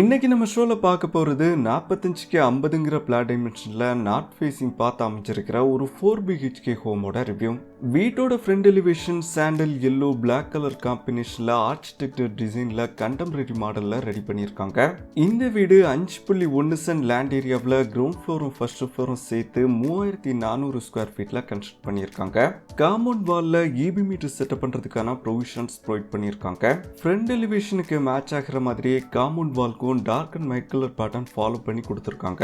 இன்னைக்கு நம்ம ஷோல பார்க்க போறது 45க்கு 50ங்கிற பிளாட் டைமென்ஷன்ல நார்த் ஃபேசிங் பார்த்து அமைஞ்சிருக்கிற ஒரு 4BHK ஹோமோட ரிவ்யூ. வீட்டோட front elevation sandal yellow black colour காம்பினேஷன்ல ஆர்கிடெக்சர் டிசைன்ல கண்டெம்பரரி மாடல்ல ரெடி பண்ணியிருக்காங்க. இந்த வீடு 5.1 சென்ட் லேண்ட் ஏரியாவில் கிரவுண்ட் ஃப்ளோரும் ஃபர்ஸ்ட் ஃப்ளோரும் சேர்த்து 3400 ஸ்கொயர் ஃபீட்ல கன்ஸ்ட்ரக்ட் பண்ணியிருக்காங்க. காம்பவுண்ட் வால்ல EB மீட்டர் செட்டப் பண்றதுக்கான ப்ரொவிஷன்ஸ் ப்ரொவைட் பண்ணியிருக்காங்க. ஃப்ரண்ட் எலிவேஷனுக்கு மேட்ச் ஆகிற மாதிரியே compound wall dark and white colour pattern follow பண்ணி கொடுத்திருக்காங்க.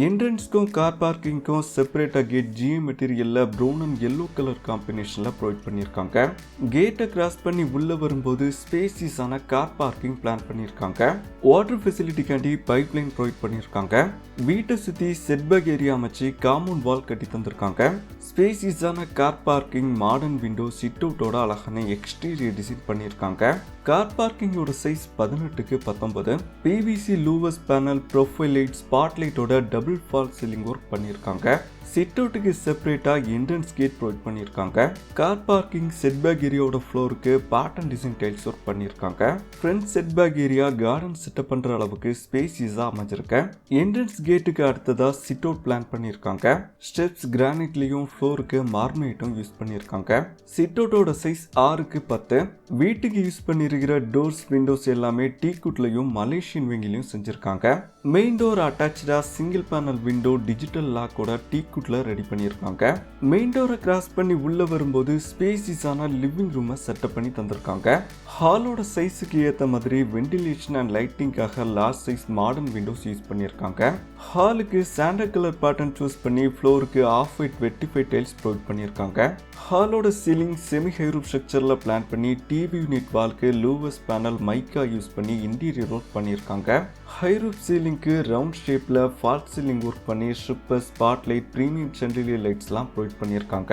என்ட்ரன்ஸ்க்கும் கார் பார்க்கிங்க்கும் செப்பரேட்டா கேட் GM மெட்டீரியல்ல ப்ரௌன் அண்ட் yellow கலர் காம்பினேஷன்ல ப்ரொவைட் பண்ணியிருக்காங்க. கேட்டை கிராஸ் பண்ணி உள்ள வரும்போது ஸ்பேசியஸான கார் பார்க்கிங் பிளான் பண்ணியிருக்காங்க. வாட்டர் ஃபெசிலிட்டிக்காண்டி பைப் லைன் ப்ரொவைட் பண்ணியிருக்காங்க. வீட்டை சுத்தி செட்பேக் ஏரியா அமைச்சு காம்பவுண்ட் வால் கட்டி தந்திருக்காங்க. ஸ்பேசியஸான car parking, modern window, sit அவுட்டோட அழகான எக்ஸ்டீரியர் டிசைன் பண்ணியிருக்காங்க. கார் பார்க்கிங்கோட சைஸ் 18க்கு 19. PVC louvers panel, profile light, spot லைட்டோட டபுள் ஃபால் சீலிங் ஒர்க் பண்ணியிருக்காங்க. சிட் அவுட்டுக்கு செப்பரேட்டா என்ட்ரன்ஸ் கேட் ப்ரொவைட் பண்ணியிருக்காங்க. கார் பார்க்கிங் செட்பேக் ஏரியாவோட ஃப்ளோருக்கு பேட்டர்ன் டிசைன் டைல்ஸ் ஒர்க் பண்ணியிருக்காங்க. Front setback area garden setup பண்ற அளவுக்கு ஸ்பேசியஸா அமைஞ்சிருக்கு. என்ட்ரன்ஸ் கேட்டுக்கு அடுத்ததா சிட் அவுட் பிளான் பண்ணியிருக்காங்க. ஸ்டெப்ஸ் கிரானைட்லயும் ஃப்ளோருக்கு மார்மைட்டும் யூஸ் பண்ணியிருக்காங்க. சிட் அவுட்டோட சைஸ் 6க்கு 10. வீட்டுக்கு யூஸ் பண்ணிருக்கிற டோர்ஸ், விண்டோஸ் எல்லாமே டீக்குட்லயும் மலேசியன் விங்கிலையும் செஞ்சிருக்காங்க. மெயின் டோர் அட்டாச்சா சிங்கிள் பேனல் விண்டோ டிஜிட்டல் லாக்கோட டீக்குட்ல ரெடி பண்ணியிருக்காங்க. மெயின் டோரை கிராஸ் பண்ணி உள்ள வரும்போது ஸ்பேசியஸான லிவிங் ரூமை செட்டப் பண்ணி தந்திருக்காங்க. ஹாலோட சைஸுக்கு ஏற்ற மாதிரி வென்டிலேஷன் அண்ட் லைட்டிங்காக large size modern windows use பண்ணியிருக்காங்க. ஹாலுக்கு சாண்டல் கலர் பேட்டர்ன் சூஸ் பண்ணி ஃப்ளோருக்கு off white vitrified tiles provide பண்ணியிருக்காங்க. ஹாலோட சீலிங் செமி ஹைரூப் ஸ்ட்ரக்சர்ல பிளான் பண்ணி டிவி யூனிட் வால்க்கு லூவர்ஸ் பேனல் மைக்கா யூஸ் பண்ணி இன்டீரியர் ஒர்க் பண்ணியிருக்காங்க. ஹைரூப் சீலிங்க்கு ரவுண்ட் ஷேப்ல ஃபால்ஸ் சீலிங் ஒர்க் பண்ணி stripper, spot light, premium chandelier லைட்ஸ்லாம் ப்ரொவைட் பண்ணியிருக்காங்க.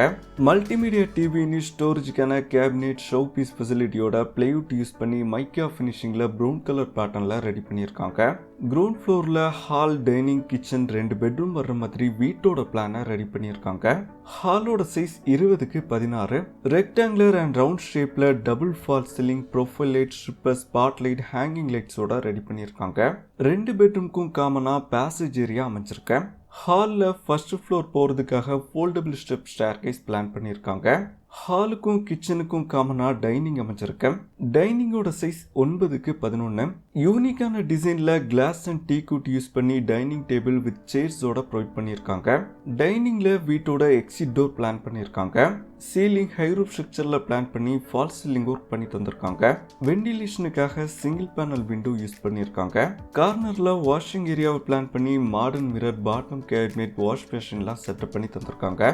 மல்டிமீடியா டிவி யூனிட், ஸ்டோரேஜுக்கான கேபினெட், ஷோ பீஸ் ஃபெசிலிட்டியோட பிளைவுட் யூஸ் பண்ணி மைக்கா ஃபினிஷிங்ல ப்ரௌன் கலர் பேட்டர்ன்ல ரெடி பண்ணியிருக்காங்க. கிரவுண்ட் ஃப்ளோர்ல ஹால், டைனிங், கிச்சன் 2 பெட்ரூம் வர்ற மாதிரி வீட்டோட பிளானை ரெடி பண்ணியிருக்காங்க. ஹாலோட சைஸ் 20க்கு 16. ரெக்டாங்குலர் அண்ட் ரவுண்ட் ஷேப்ல double fall ceiling, profile light, stripper, spot light, hanging லைட்ஸோட ரெடி பண்ணியிருக்காங்க. 2 பெட்ரூம்க்கும் காமனா பேசேஜ் ஏரியா அமைச்சிருக்கேன். ஹாலில் ஃபர்ஸ்ட் ஃப்ளோர் போகிறதுக்காக ஃபோல்டபிள் ஸ்டெப் ஸ்டேர்கேஸ் பிளான் பண்ணியிருக்காங்க. ஹாலுக்கும் கிச்சனுக்கும் காமனா டைனிங் அமைச்சிருக்கேன். டைனிங்கோட சைஸ் 9க்கு 11. யூனிக்கான டிசைன்ல கிளாஸ் அண்ட் டீக்குட் யூஸ் பண்ணி டைனிங் டேபிள் வித் சேர்ஸோட ப்ரொவைட் பண்ணியிருக்காங்க. டைனிங்ல வீட்டோட எக்ஸிட் டோர் பிளான் பண்ணியிருக்காங்க. சீலிங் ஹைரூப் ஸ்ட்ரக்சர்ல பிளான் பண்ணி ஃபால் சீலிங் ஒர்க் பண்ணி தந்திருக்காங்க. வென்டிலேஷனுக்காக சிங்கிள் பேனல் விண்டோ யூஸ் பண்ணியிருக்காங்க. கார்னர்ல வாஷிங் ஏரியாவை பிளான் பண்ணி modern mirror, bottom cabinet, wash பேஷன்லாம் செட்டப் பண்ணி தந்திருக்காங்க.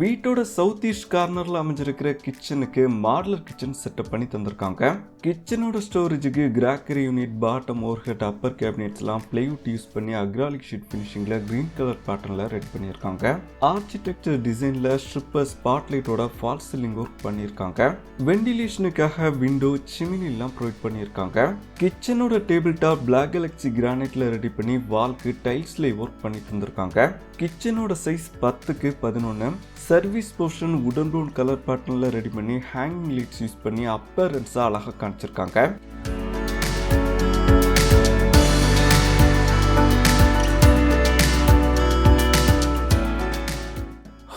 வீட்டோட சவுத் ஈஸ்ட் கார்னர்ல அமைஞ்சிருக்கிற கிச்சனுக்கு மாடலர் கிச்சன் செட்டப் பண்ணி தந்திருக்காங்க. கிச்சனோட ஸ்டோரேஜுக்கு crockery unit, bottom, overhead, upper கேபினெட்ஸ்லாம் பிளைவுட் யூஸ் பண்ணி அக்ராலிக் ஷீட் ஃபினிஷிங்ல கிரீன் கலர் பேட்டர்ன்ல ரெடி பண்ணியிருக்காங்க. ஆர்கிடெக்சர் டிசைன்ல ஸ்ட்ரிப்பர், ஸ்பாட் லைட்டோட ஃபால் சீலிங் ஒர்க் பண்ணியிருக்காங்க. வென்டிலேஷனுக்காக விண்டோ, சிமினிலாம் ப்ரொவைட் பண்ணியிருக்காங்க. கிச்சனோட டேபிள் டாப் பிளாக் கேலக்ஸி கிரானைட்ல ரெடி பண்ணி வால்க்கு டைல்ஸ்ல ஒர்க் பண்ணி தந்திருக்காங்க. கிச்சனோட சைஸ் 10க்கு 11. சர்வீஸ் போர்ஷன் உடன் ப்ரௌன் கலர் பேட்டர்ன்ல ரெடி பண்ணி ஹேங்கிங் லைட்ஸ் யூஸ் பண்ணி அப்பேரன்ஸா அழகா காமிச்சிருக்காங்க.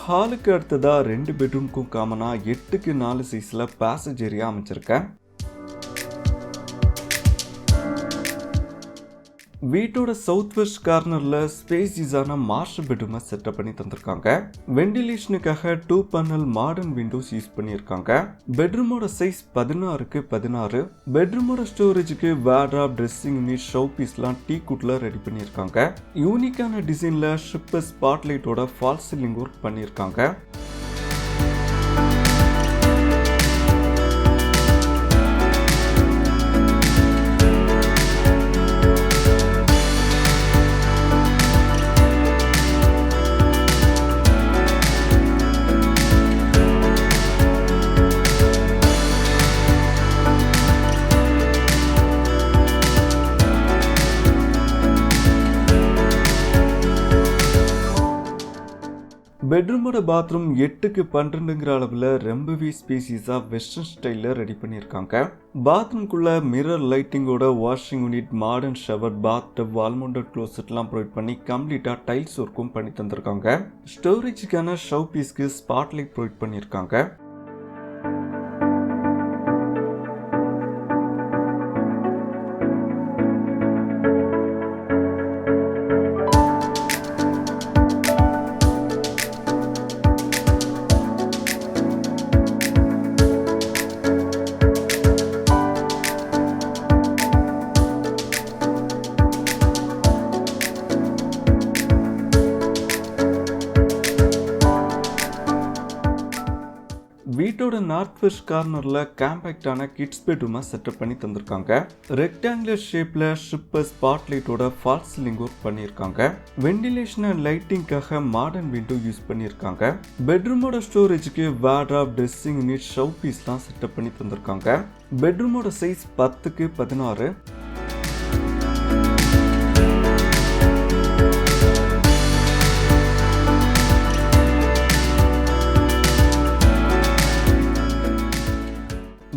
ஹாலுக்கு அடுத்ததா 2 பெட்ரூம்க்கும் காமனா 8க்கு 4 சைஸ்ல பேசேஜ் ஏரியா அமைச்சிருக்கேன். வீட்டோட சவுத் வெஸ்ட் கார்னர்ல ஸ்பேசியஸான மாஸ்டர் பெட்ரூமை செட்டப் பண்ணி தந்திருக்காங்க. வென்டிலேஷனுக்காக 2 பேனல் மாடர்ன் விண்டோஸ் யூஸ் பண்ணியிருக்காங்க. பெட்ரூமோட சைஸ் 16க்கு 16. பெட்ரூமோட ஸ்டோரேஜுக்கு வார்ட்ரோப், ட்ரெஸ்ஸிங் யூனிட், ஷோ பீஸ்லாம் டீக்குட்ல ரெடி பண்ணியிருக்காங்க. யூனிக்கான டிசைன்ல ஸ்ட்ரிப்பர், ஸ்பாட் லைட்டோட ஃபால் சீலிங் ஒர்க் பண்ணியிருக்காங்க. பெட்ரூமோட பாத்ரூம் 8க்கு 12ங்கிற அளவில் ரொம்பவே ஸ்பேசியஸாக வெஸ்டர்ன் ஸ்டைலில் ரெடி பண்ணியிருக்காங்க. பாத்ரூம்குள்ள மிரர் லைட்டிங்கோட washing unit, modern shower, bath tub, wall mounted க்ளோசெட்லாம் ப்ரொவைட் பண்ணி கம்ப்ளீட்டாக டைல்ஸ் ஒர்க்கும் பண்ணி தந்திருக்காங்க. ஸ்டோரேஜுக்கான ஷவ் பீஸ்க்கு ஸ்பாட்லைட் ப்ரொவைட் பண்ணியிருக்காங்க. வீட்டோட நார்த் வெஸ்ட் கார்னரில் காம்பேக்டான கிட்ஸ் பெட்ரூமை செட்டப் பண்ணி தந்திருக்காங்க. ரெக்டாங்குலர் ஷேப்பில் ஷிப்பர் ஸ்பாட்லைட்டோட ஃபால்ஸ் சீலிங் ஒர்க் பண்ணியிருக்காங்க. வெண்டிலேஷன் அண்ட் லைட்டிங்காக மாடர்ன் விண்டோ யூஸ் பண்ணியிருக்காங்க. பெட்ரூமோட ஸ்டோரேஜுக்கு வார்ட்ராப், ட்ரெஸ்ஸிங் யூனிட், ஷவ் பீஸ்லாம் செட்டப் பண்ணி தந்திருக்காங்க. பெட்ரூமோட சைஸ் 10க்கு 16.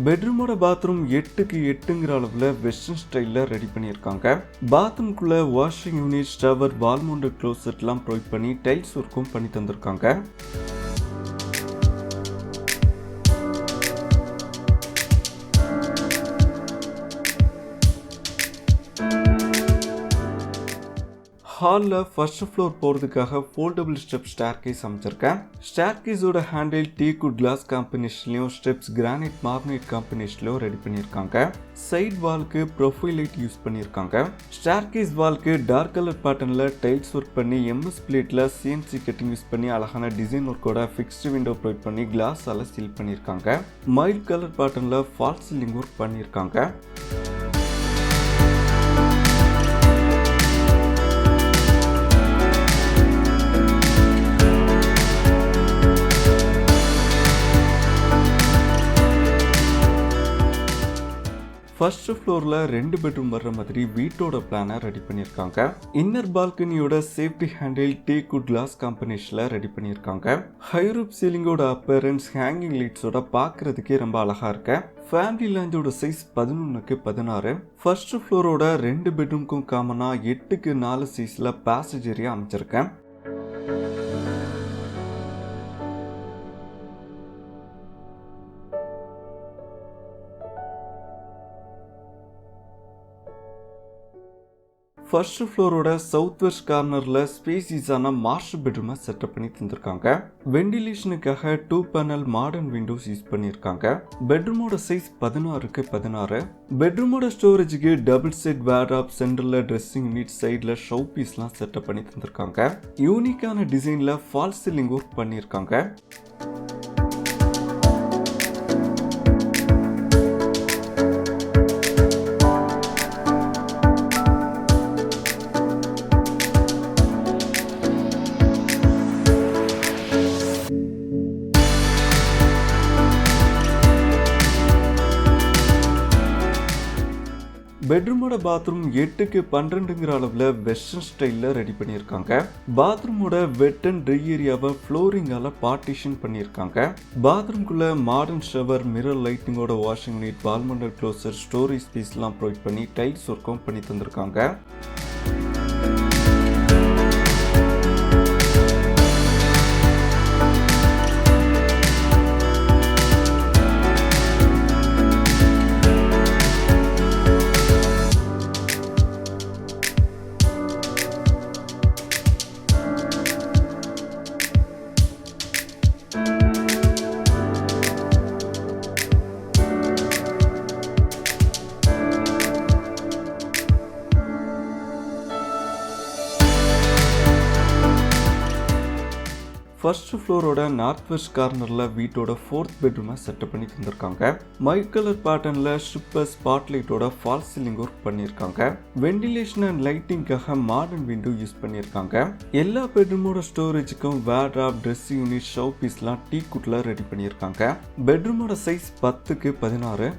பெட்ரூமோட பாத்ரூம் 8க்கு 8ங்கிற அளவில் வெஸ்டர்ன் ஸ்டைலில் ரெடி பண்ணியிருக்காங்க. பாத்ரூம்குள்ள washing unit, shower, wall mounted க்ளோசெட்லாம் ப்ரொவைட் பண்ணி டைல்ஸ் ஒர்க்கும் பண்ணி தந்திருக்காங்க. ஹாலில் ஃபர்ஸ்ட் ஃப்ளோர் போகிறதுக்காக ஃபோல்டபுள் ஸ்டெப் ஸ்டேர்கேஸ் அமைச்சிருக்கேன். ஸ்டேர்கேஸோட ஹேண்டில் டீக்குட் கிளாஸ் காம்பினேஷன்லையும், ஸ்டெப்ஸ் கிரானைட் மார்கனைட் காம்பினேஷன்லையும் ரெடி பண்ணியிருக்காங்க. சைட் வால்க்கு ப்ரொஃபைல் லைட் யூஸ் பண்ணியிருக்காங்க. ஸ்டேர்கேஸ் வால்க்கு டார்க் கலர் பேட்டர்னில் டைல்ஸ் ஒர்க் பண்ணி எம்எஸ் பிளேட்டில் சிஎன்சி கட்டிங் யூஸ் பண்ணி அழகான டிசைன் ஒர்க்கோட ஃபிக்ஸ்டு விண்டோ ப்ரொவைட் பண்ணி கிளாஸால் சீல் பண்ணியிருக்காங்க. மைல்ட் கலர் பேட்டர்னில் ஃபால்ஸ் சீலிங் ஒர்க் பண்ணியிருக்காங்க. ஃபர்ஸ்ட் ஃப்ளோரில் 2 பெட்ரூம் வர்ற மாதிரி வீட்டோட பிளானை ரெடி பண்ணியிருக்காங்க. இன்னர் பால்கனியோட சேஃப்டி ஹேண்டில் டீக்குட் கிளாஸ் காம்பினேஷனில் ரெடி பண்ணியிருக்காங்க. ஹை ரூப் சீலிங்கோட அப்பேரன்ஸ், ஹேங்கிங் லைட்ஸோட பார்க்கறதுக்கே ரொம்ப அழகாக இருக்கு. ஃபேமிலி லாஞ்சோட சைஸ் 11க்கு 16. ஃபர்ஸ்ட் ஃப்ளோரோட 2 பெட்ரூம்க்கும் காமனாக 8க்கு 4 சைஸில் பேசேஜ் ஏரியா அமைச்சிருக்கேன். ஃபர்ஸ்ட் ஃப்ளோரோட சவுத் வெஸ்ட் கார்னரில் ஸ்பேசியஸான மாஸ்டர் பெட்ரூமை செட்டப் பண்ணி தந்திருக்காங்க. வெண்டிலேஷனுக்காக 2 பேனல் மாடர்ன் விண்டோஸ் யூஸ் பண்ணியிருக்காங்க. பெட்ரூமோட சைஸ் 16க்கு 16. பெட்ரூமோட ஸ்டோரேஜுக்கு டபுள் செட் வார்ட்ராப், சென்டரில் ட்ரெஸ்ஸிங் யூனிட், சைடில் ஷவ் பீஸ்லாம் செட்டப் பண்ணி தந்திருக்காங்க. யூனிக்கான டிசைனில் ஃபால்ஸ் சீலிங் ஒர்க் பண்ணியிருக்காங்க. பெட்ரூமோட பாத்ரூம் 8க்கு 12ங்கிற அளவில் வெஸ்டர்ன் ஸ்டைலில் ரெடி பண்ணியிருக்காங்க. பாத்ரூமோட வெட் அண்ட் ட்ரை ஏரியாவை ஃப்ளோரிங்கால பார்ட்டிஷன் பண்ணியிருக்காங்க. பாத்ரூம்குள்ள மாடர்ன் ஷவர், மிரர் லைட்டிங்கோட washing unit, wall mounted closer, storage ஸ்பேஸ்லாம் ப்ரொவைட் பண்ணி டைல்ஸ் ஒர்க்கும் பண்ணி தந்திருக்காங்க. ஃபர்ஸ்ட் ஃப்ளோரோட நார்த் வெஸ்ட் கார்னரில் வீட்டோட 4th பெட்ரூமை செட்டப் பண்ணி தந்திருக்காங்க. மைட் கலர் பேட்டர்னில் ஷிப்பர் ஸ்பாட்லைட்டோட ஃபால்ஸ் சீலிங் ஒர்க் பண்ணியிருக்காங்க. வெண்டிலேஷன் அண்ட் லைட்டிங்காக மாடர்ன் விண்டோ யூஸ் பண்ணியிருக்காங்க. எல்லா பெட்ரூமோட ஸ்டோரேஜுக்கும் வார்ட்ராப், ட்ரெஸ்ஸிங் யூனிட், ஷவ் பீஸ்லாம் டீக்குட்ல ரெடி பண்ணியிருக்காங்க. பெட்ரூமோட சைஸ் 10க்கு 16.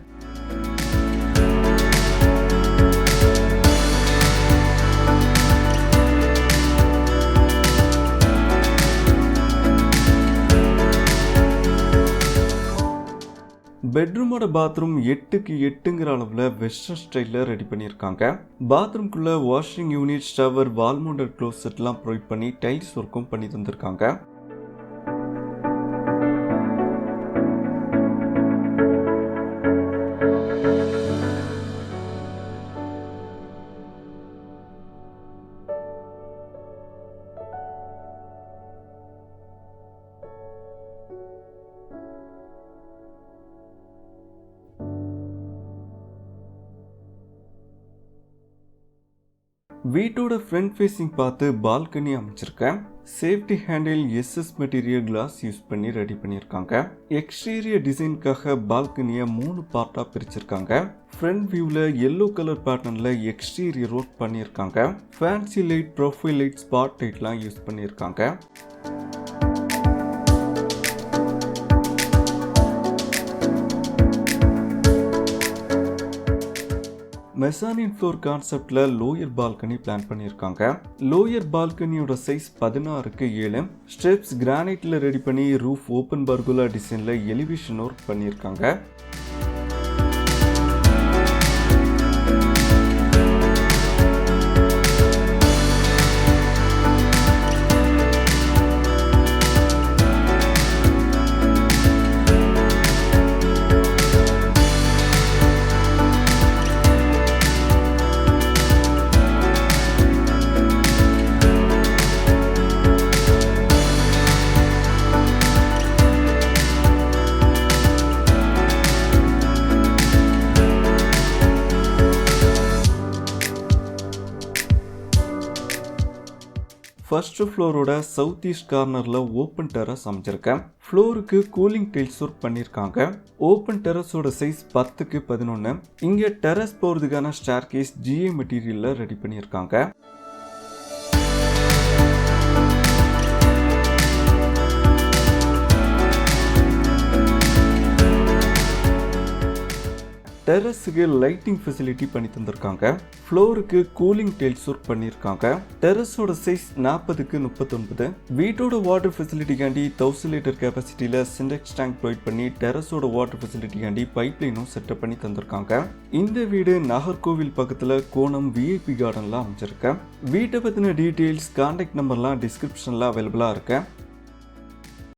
பெட்ரூமோட பாத்ரூம் 8க்கு 8ங்கிற அளவில் வெஸ்டர்ன் ஸ்டைலில் ரெடி பண்ணியிருக்காங்க. பாத்ரூம்குள்ளே washing unit, shower, wall mounted க்ளோசெட்லாம் ப்ரொவைட் பண்ணி டைல்ஸ் ஒர்க்கும் பண்ணி தந்திருக்காங்க. வீட்டோட ஃப்ரண்ட் ஃபேஸிங் பார்த்து பால்கனி அமைச்சிருக்கேன். Safety handle SS material glass use பண்ணி ரெடி பண்ணியிருக்காங்க. எக்ஸ்டீரியர் டிசைனுக்காக பால்கனியை 3 பார்ட்டாக பிரிச்சிருக்காங்க. ஃப்ரண்ட் வியூவில் எல்லோ கலர் பேட்டர்னில் எக்ஸ்டீரியர் ஒர்க் பண்ணியிருக்காங்க. Fancy light, profile light, spot லைட்லாம் யூஸ் பண்ணியிருக்காங்க. மெசானின் ஃப்ளோர் கான்செப்ட்ல லோயர் பால்கனி பிளான் பண்ணியிருக்காங்க. லோயர் பால்கனியோட சைஸ் 16க்கு 7. ஸ்டெப்ஸ் கிரானைட்ல ரெடி பண்ணி ரூஃப் ஓப்பன் பர்குலா டிசைன்ல எலிவேஷன் ஒர்க் பண்ணியிருக்காங்க. ஃபர்ஸ்ட் ஃப்ளோரோட சவுத் ஈஸ்ட் கார்னரில் ஓப்பன் டெரஸ் அமைச்சிருக்கேன். ஃப்ளோருக்கு கூலிங் டைல்ஸ் ஒர்க் பண்ணியிருக்காங்க. ஓப்பன் டெரஸோட சைஸ் 10க்கு 11. இங்கே டெரஸ் போகிறதுக்கான ஸ்டேர் கேஸ் ஜிஏ மெட்டீரியலில் ரெடி பண்ணியிருக்காங்க. டெரஸுக்கு லைட்டிங் ஃபெசிலிட்டி பண்ணி தந்திருக்காங்க. ஃப்ளோருக்கு கூலிங் டைல்ஸ் ஒர்க் பண்ணியிருக்காங்க. டெரஸோட சைஸ் 40க்கு 39. வீட்டோட வாட்டர் ஃபெசிலிட்டிக்காண்டி 1000 லிட்டர் கெப்பாசிட்டியில் சிண்டெக்ஸ் டேங்க் ப்ரொவைட் பண்ணி டெரஸோட வாட்டர் ஃபெசிலிட்டிக்காண்டி பைப் லைனும் செட்டப் பண்ணி தந்திருக்காங்க. இந்த வீடு நாகர்கோவில் பக்கத்தில் கோணம் விஐபி கார்டனில் அமைச்சிருக்கேன். வீட்டை பற்றின டீட்டெயில்ஸ், கான்டாக்ட் நம்பர்லாம் டிஸ்கிரிப்ஷனில் அவைலபிளாக இருக்கேன்.